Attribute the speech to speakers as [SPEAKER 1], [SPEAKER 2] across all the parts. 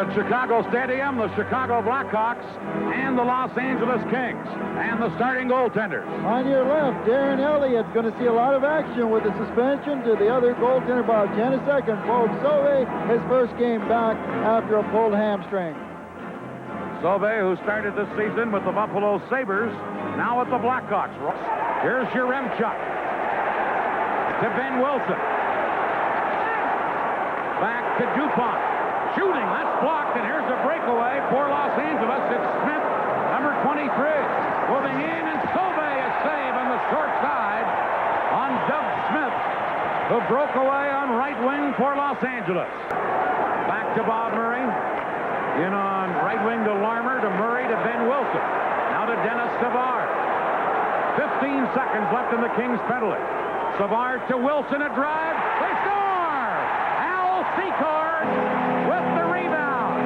[SPEAKER 1] at Chicago Stadium, the Chicago Blackhawks and the Los Angeles Kings, and the starting goaltenders.
[SPEAKER 2] On your left, Darren Elliott's going to see a lot of action with the suspension to the other goaltender, Bob Janicek, and Bob Sauvé, his first game back after a pulled hamstring.
[SPEAKER 1] Sauvé, who started this season with the Buffalo Sabres, now with the Blackhawks. Here's Yaremchuk to Ben Wilson. Back to DuPont. Shooting, that's blocked, and here's a breakaway for Los Angeles. It's Smith, number 23. Moving in, and Sauvé a save on the short side on Doug Smith, who broke away on right wing for Los Angeles. Back to Bob Murray. In on right wing to Larmer, to Murray, to Ben Wilson. Now to Dennis Savard. 15 seconds left in the Kings penalty. Savard to Wilson, a drive. They score! Al Secord with the rebound.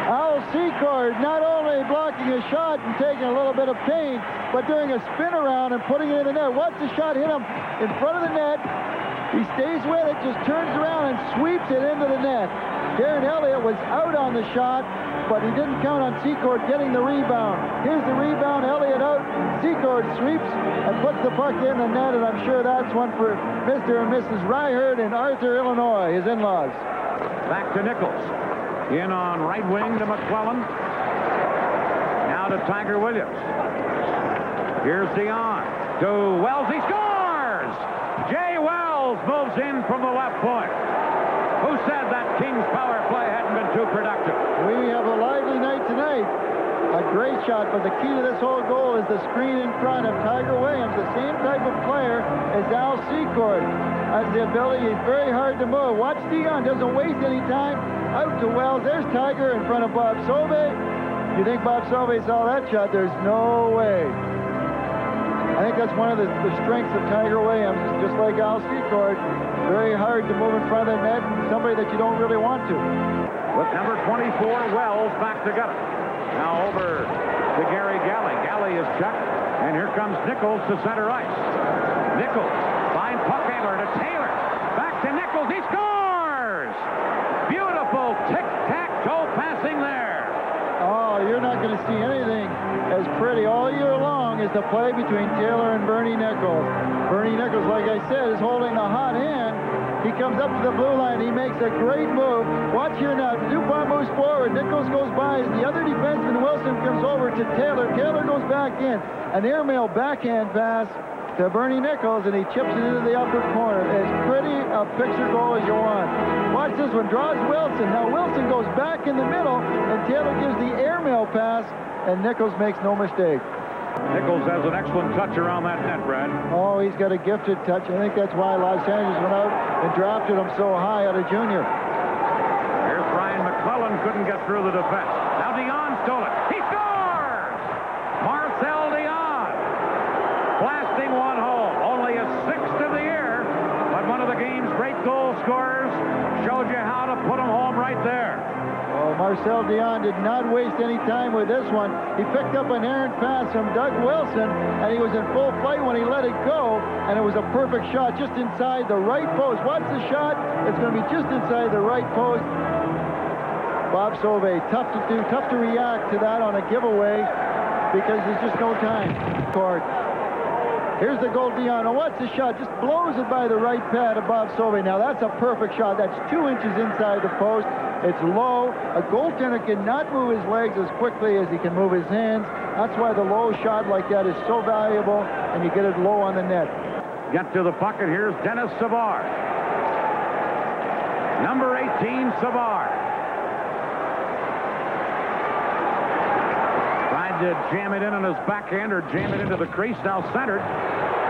[SPEAKER 2] Al Secord not only blocking a shot and taking a little bit of pain, but doing a spin around and putting it in the net. Once the shot hit him in front of the net, he stays with it, just turns around and sweeps it into the net. Darren Elliott was out on the shot, but he didn't count on Secord getting the rebound. Here's the rebound, Elliott out. Secord sweeps and puts the puck in the net, and I'm sure that's one for Mr. and Mrs. Ryherd in Arthur, Illinois, his in-laws.
[SPEAKER 1] Back to Nichols. In on right wing to McClellan. Now to Tiger Williams. Here's Dionne to Wells. He scores! Jay Wells moves in from the left point. Who said that Kings power play hadn't been too productive?
[SPEAKER 2] We have a lively night tonight. A great shot, but the key to this whole goal is the screen in front of Tiger Williams, the same type of player as Al Secord. Has the ability, he's very hard to move. Watch Dionne, doesn't waste any time. Out to Wells, there's Tiger in front of Bob Sauvé. You think Bob Sauvé saw that shot? There's no way. I think that's one of the strengths of Tiger Williams, just like Al Secord. Very hard to move in front of the net, and somebody that you don't really want to.
[SPEAKER 1] With number 24, Wells, back to gut it. Now over to Gary Galley. Galley is checked, and here comes Nichols to center ice. Nichols, fine puck handler to Taylor. Back to Nichols, he scores! Beautiful tic-tac-toe passing there.
[SPEAKER 2] Oh, you're not going to see anything as pretty all year long as the play between Taylor and Bernie Nichols. Bernie Nichols, like I said, is holding the hot hand. He comes up to the blue line. He makes a great move. Watch here now. DuPont moves forward. Nichols goes by. The other defenseman, Wilson, comes over to Taylor. Taylor goes back in. An airmail backhand pass to Bernie Nichols, and he chips it into the upper corner. As pretty a picture goal as you want. Watch this one. Draws Wilson. Now Wilson goes back in the middle, and Taylor gives the airmail pass, and Nichols makes no mistake.
[SPEAKER 1] Nichols has an excellent touch around that net, Brad.
[SPEAKER 2] Oh, he's got a gifted touch. I think that's why Los Angeles went out and drafted him so high out of junior.
[SPEAKER 1] Here's Brian McClellan, couldn't get through the defense. Now Dionne stole it. He scores! Marcel Dionne blasting one home. Only a sixth of the year, but one of the game's great goal scorers. Showed you how to put him home right there.
[SPEAKER 2] Oh, Marcel Dionne did not waste any time with this one. He picked up an errant pass from Doug Wilson, and he was in full flight when he let it go, and it was a perfect shot just inside the right post. Watch the shot. It's going to be just inside the right post. Bob Sauvé, tough to do, tough to react to that on a giveaway because there's just no time. Here's the goal, Dionne. And watch the shot. Just blows it by the right pad of Bob Sauvé. Now, that's a perfect shot. That's 2 inches inside the post. It's low. A goaltender cannot move his legs as quickly as he can move his hands. That's why the low shot like that is so valuable, and you get it low on the net.
[SPEAKER 1] Get to the bucket. Here's Dennis Savard. Number 18, Savard. Tried to jam it in on his backhand or jam it into the crease. Now centered.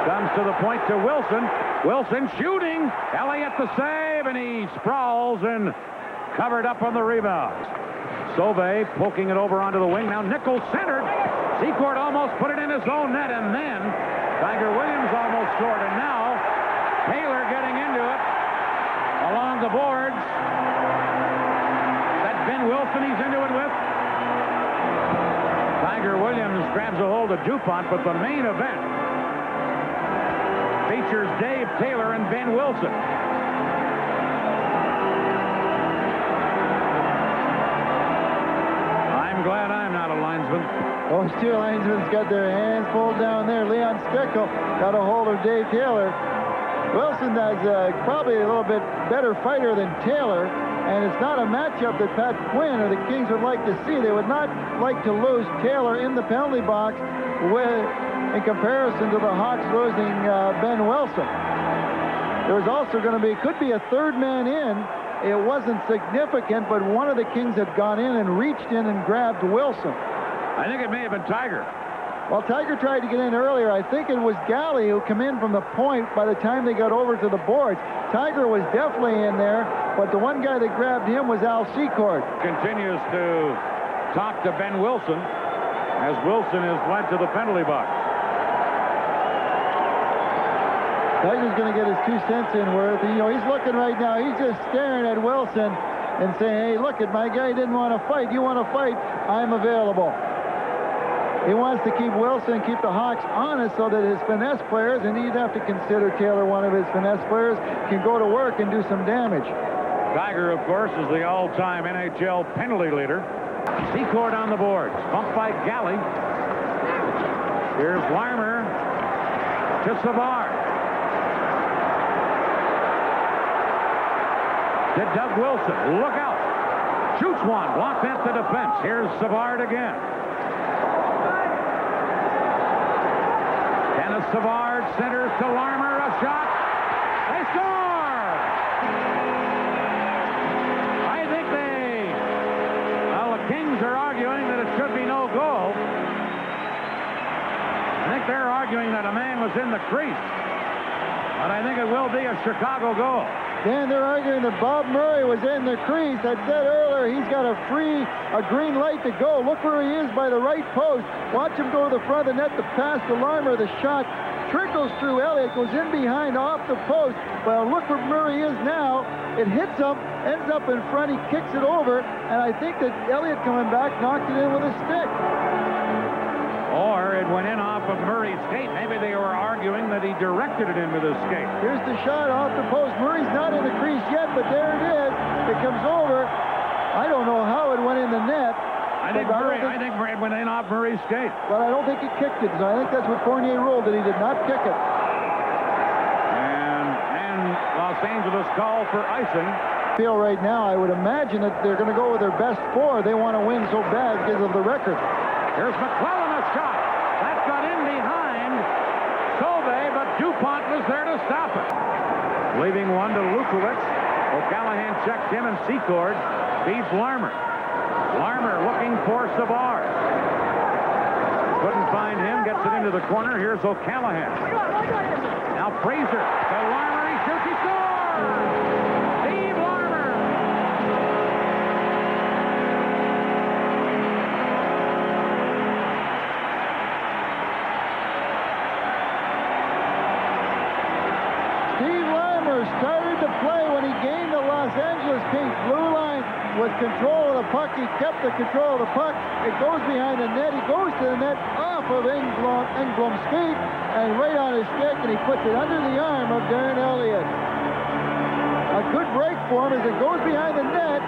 [SPEAKER 1] Comes to the point to Wilson. Wilson shooting. Elliott the save, and he sprawls and covered up on the rebound. Sauvé poking it over onto the wing. Now Nichols centered. Secord almost put it in his own net, and then Tiger Williams almost scored. And now Taylor getting into it along the boards. That Ben Wilson he's into it with. Tiger Williams grabs a hold of DuPont, but the main event features Dave Taylor and Ben Wilson. I'm glad I'm not a linesman.
[SPEAKER 2] Those two linesmen's got their hands pulled down there. Leon Stickle got a hold of Dave Taylor. Wilson is probably a little bit better fighter than Taylor, and it's not a matchup that Pat Quinn or the Kings would like to see. They would not like to lose Taylor in the penalty box in comparison to the Hawks losing Ben Wilson. There was also going to be, could be a third man in. It wasn't significant, but one of the Kings had gone in and reached in and grabbed Wilson.
[SPEAKER 1] I think it may have been Tiger.
[SPEAKER 2] Well, Tiger tried to get in earlier. I think it was Galley who came in from the point by the time they got over to the boards. Tiger was definitely in there, but the one guy that grabbed him was Al Secord.
[SPEAKER 1] Continues to talk to Ben Wilson as Wilson is led to the penalty box.
[SPEAKER 2] Tiger's going to get his 2 cents in worth. You know, he's looking right now. He's just staring at Wilson and saying, hey, look, my guy didn't want to fight. You want to fight? I'm available. He wants to keep Wilson, keep the Hawks honest so that his finesse players, and he'd have to consider Taylor one of his finesse players, can go to work and do some damage.
[SPEAKER 1] Tiger, of course, is the all-time NHL penalty leader. Secord on the boards. Bumped by Galley. Here's Larmer to Savard. To Doug Wilson. Look out. Shoots one. Blocked at the defense. Here's Savard again. Dennis Savard centers to Larmer. A shot. They score! I think the Kings are arguing that it should be no goal. I think they're arguing that a man was in the crease. But I think it will be a Chicago goal.
[SPEAKER 2] Dan, they're arguing that Bob Murray was in the crease. I said earlier, he's got a green light to go. Look where he is by the right post. Watch him go to the front of the net to pass to Larmer. The shot trickles through Elliott, goes in behind off the post. Well, look where Murray is now. It hits him, ends up in front. He kicks it over, and I think that Elliott coming back knocked it in with a stick.
[SPEAKER 1] Or it went in off of Murray's skate. Maybe they were arguing that he directed it into the skate.
[SPEAKER 2] Here's the shot off the post. Murray's not in the crease yet, but there it is. It comes over. I don't know how it went in the net.
[SPEAKER 1] I think it went in off Murray's skate.
[SPEAKER 2] But I don't think he kicked it. So I think that's what Fournier ruled, that he did not kick it.
[SPEAKER 1] And Los Angeles call for icing.
[SPEAKER 2] Feel right now, I would imagine that they're going to go with their best 4. They want to win so bad because of the record.
[SPEAKER 1] Here's McClellan, a shot. That got in behind Sauvé, but DuPont was there to stop it. Leaving one to Lukowicz. O'Callahan checks him, and Secord feeds Larmer. Larmer looking for Savard. Couldn't find him. Gets it into the corner. Here's O'Callahan. Now Fraser to Larmer. He shoots. He scores! Steve Larmer.
[SPEAKER 2] Started to play when he gained the Los Angeles Kings blue line with control of the puck. He kept the control of the puck. It goes behind the net. He goes to the net off of Engblom's feet and right on his stick, and he puts it under the arm of Darren Elliott. A good break for him as it goes behind the net.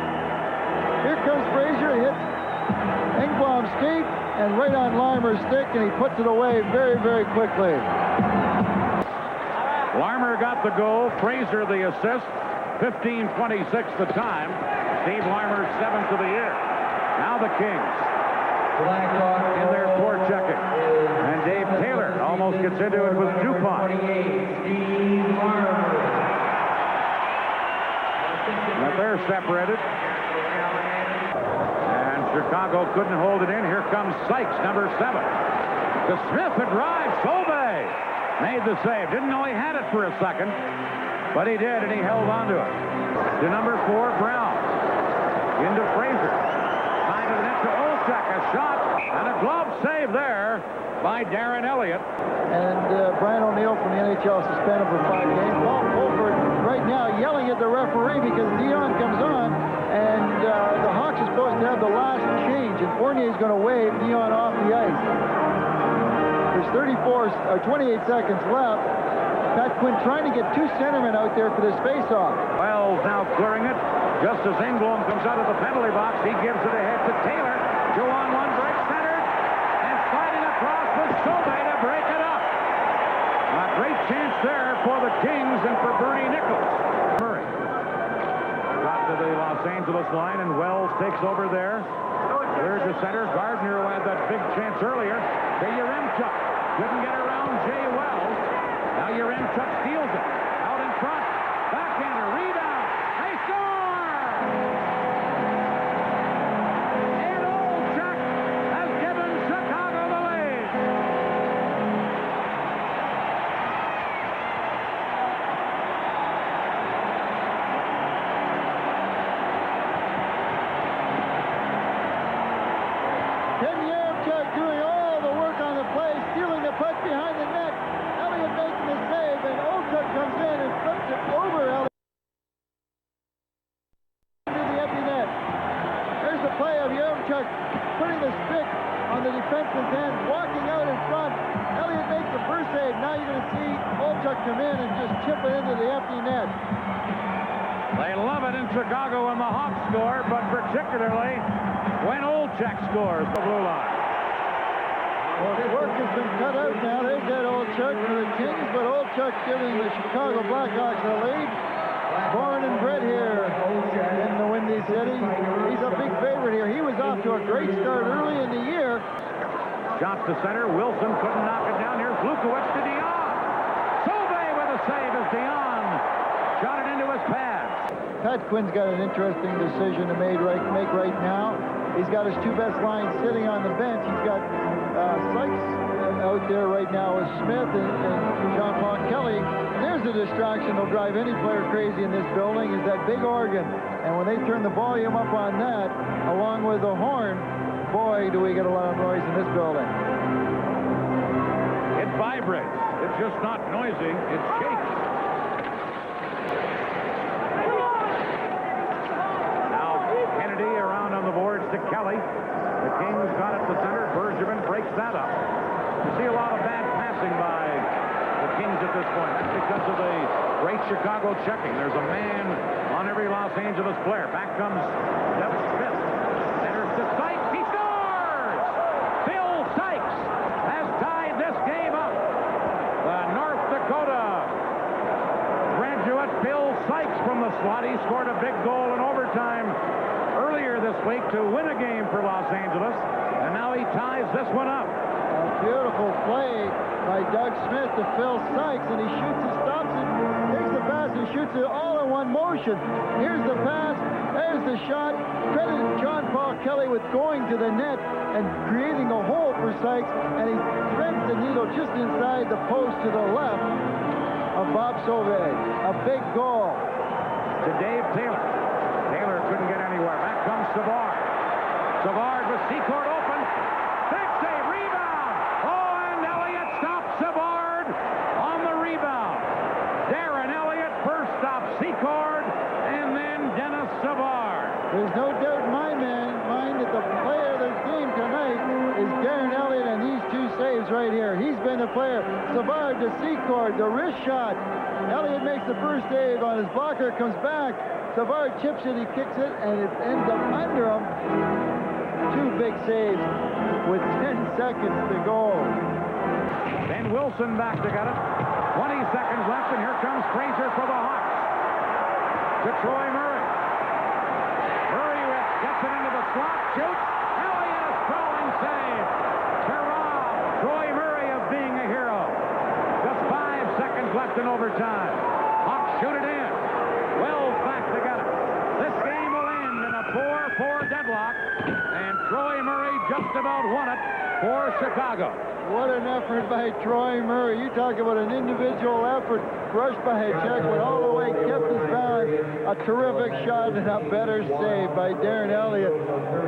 [SPEAKER 2] Here comes Fraser, hits Engblom's feet and right on Larmer's stick, and he puts it away very, very quickly.
[SPEAKER 1] Larmer got the goal. Fraser the assist. 15:26 the time. Steve Larmer 7th of the year. Now the Kings in their forechecking. And Dave Taylor almost gets into it with DuPont. But they're separated. And Chicago couldn't hold it in. Here comes Sykes, number 7. To Smith, a drive. Sauvé made the save. Didn't know he had it for a second, but he did, and he held on to it. To number 4, Brown. Into Fraser. Side of the net to Olczyk. A shot and a glove save there by Darren Elliott.
[SPEAKER 2] And Brian O'Neill from the NHL suspended for 5 games. Paul Fulford right now yelling at the referee because Dion comes on, and the Hawks are supposed to have the last change, and Fournier is going to wave Dion off the ice. There's 28 seconds left. Pat Quinn trying to get two centermen out there for this face-off.
[SPEAKER 1] Wells now clearing it. Just as Engblom comes out of the penalty box, he gives it ahead to Taylor. 2-on-1 break centered. And sliding across with Sauvé to break it up. A great chance there for the Kings and for Bernie Nichols. Murray got to the Los Angeles line, and Wells takes over there. Cleared to center. Gardner, who had that big chance earlier. To Yaremchuk. Couldn't get around Jay Wells. Now Yaremchuk steals it. Out in front. Backhander. Rebound. They score! And Olczyk has given Chicago the lead.
[SPEAKER 2] Ken Yaremchuk doing all the work on the play, stealing the puck behind the net. Elliott making the save, and Olczyk comes in and flips it over Elliott into the empty net. There's the play of Yaremchuk putting the stick on the defenseman's hand, walking out in front. Elliott makes the first save. Now you're going to see Olczyk come in and just chip it into the empty net.
[SPEAKER 1] They love it in Chicago when the Hawks score, but particularly when Olczyk scores the blue line.
[SPEAKER 2] Well, work has been cut out now. There's that Olczyk for the Kings, but Olczyk giving the Chicago Blackhawks the lead. Born and bred here in the Windy City. He's a big favorite here. He was off to a great start early in the year.
[SPEAKER 1] Shot to center. Wilson couldn't knock it down. Here's Lukowicz to Dion. Sauvé with a save as Dion shot it into his pads.
[SPEAKER 2] Pat Quinn's got an interesting decision to make right now. He's got his two best lines sitting on the bench. He's got Sykes out there right now with Smith and John Paul Kelly. There's a distraction that'll drive any player crazy in this building, is that big organ. And when they turn the volume up on that, along with the horn, boy, do we get a lot of noise in this building.
[SPEAKER 1] It vibrates. It's just not noisy. It shakes. Now Kennedy around on the boards to Kelly. The Kings got it to center. Bergevin breaks that up. You see a lot of bad passing by the Kings at this point. That's because of the great Chicago checking. There's a man on every Los Angeles player. Back comes Jeff Smith. Centers to Sykes. He scores! Phil Sykes has tied this game up. The North Dakota graduate Phil Sykes from the slot. He scored a big goal in overtime earlier this week to win a game for Los Angeles. And now he ties this one up.
[SPEAKER 2] A beautiful play by Doug Smith to Phil Sykes, and he shoots it, stops it, takes the pass, and shoots it all in one motion. Here's the pass, there's the shot. Credit John Paul Kelly with going to the net and creating a hole for Sykes, and he threads the needle just inside the post to the left of Bob Sauvé. A big goal.
[SPEAKER 1] To Dave Taylor. Taylor couldn't get anywhere. Back comes Savard. Savard with Secord open. Big save, rebound. Oh, and Elliott stops Savard on the rebound. Darren Elliott first stops Secord, and then Dennis Savard.
[SPEAKER 2] There's no doubt in my mind that the player of the game tonight is Darren Elliott, and these two saves right here. He's been the player. Savard to Secord, the wrist shot. Elliott makes the first save on his blocker, comes back. Savard chips it, he kicks it, and it ends up under him. Two big saves with 10 seconds to go.
[SPEAKER 1] Then Wilson back to get it. 20 seconds left, and here comes Fraser for the Hawks. To Troy Murray. Murray gets it into the slot, shoots. Elliott, a sprawling save. To rob Troy Murray of being a hero. Just 5 seconds left in overtime. Hawks shoot it in. Wells back to get it. This game will end in a 4-4 deadlock, and Troy Murray just about won it for Chicago.
[SPEAKER 2] What an effort by Troy Murray. You talk about an individual effort. Rushed by a check, went all the way, kept his balance. A terrific shot and a better save by Darren Elliott.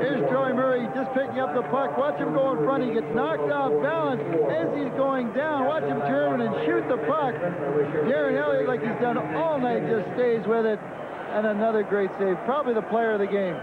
[SPEAKER 2] Here's Troy Murray just picking up the puck. Watch him go in front. He gets knocked off balance as he's going down. Watch him turn and shoot the puck. Darren Elliott, like he's done all night, just stays with it. And another great save. Probably the player of the game.